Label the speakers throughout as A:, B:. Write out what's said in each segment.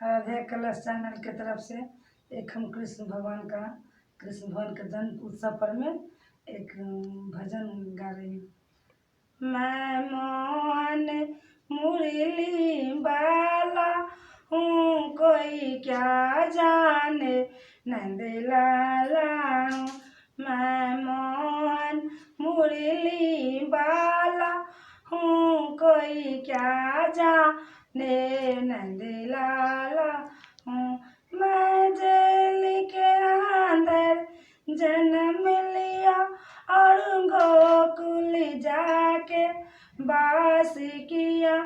A: आराध्या कलश चैनल के तरफ से एक हम कृष्ण भगवान के जन्म उत्सव पर में एक भजन गा रही हूँ। मैं मोहन मुरली वाला हूँ, कोई क्या जाने नंद लाला हूँ। मैं मोहन मुरली वाला हूँ, कोई क्या जाने नंद लाला हूँ। मैं जेल के अंदर जन्म लिया और गोकुल जाके वास किया।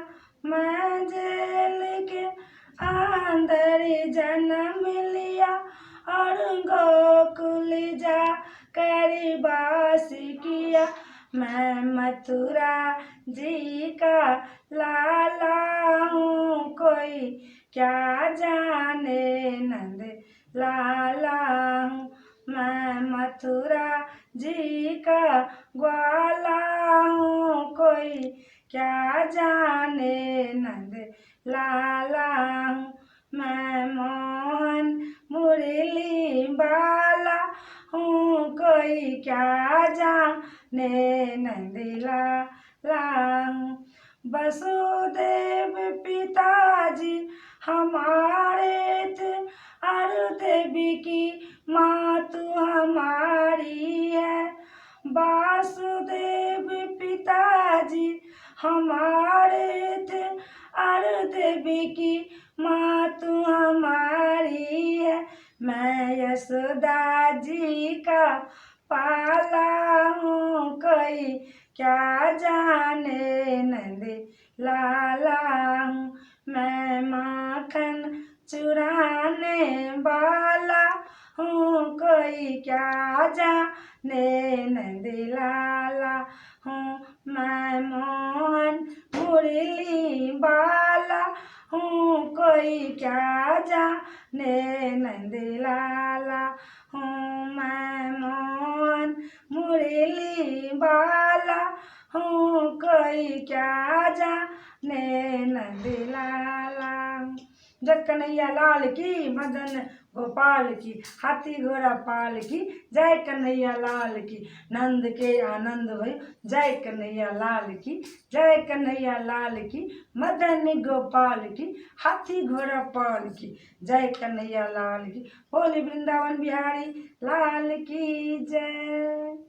A: मैं जेल के अंदर जन्म लिया और गोकुल जाकर वास किया। मैं मथुरा जी का लाला हूँ, कोई क्या जाने नंद लाला हूँ। मैं मथुरा जी का ग्वाला हूँ, कोई क्या जाने नंद लाला हूँ। मैं मोहन मुरली वाला हूँ, कोई क्या जाने नंद लाला हूँ। वसुदेव पिताजी हमारे थे और देवी की माँ तू हमारी है। वासुदेव पिताजी हमारे थे और देवी की माँ तू हमारी है। मैं यशोदा जी का पाला हूँ, कोई क्या जाने नंद लाला हूँ। मैं माखन चुराने वाला हूँ, कोई क्या जाने नंद लाला हूँ। मैं मोहन मुरली वाला हूँ, कोई क्या जाने नंद लाला हूँ। मैं मोहन मुरली वाला हूँ, कोई क्या जाने नंद लाला। जय कन्हैया लाल की, मदन गोपाल की, हाथी घोड़ा पाल की, जय कन्हैया लाल की। नंद के आनंद भई, जय कन्हैया लाल की, जय कन्हैया लाल की। मदन गोपाल की, हाथी घोड़ा पाल की, जय कन्हैया लाल की। बोले वृंदावन बिहारी लाल की जय।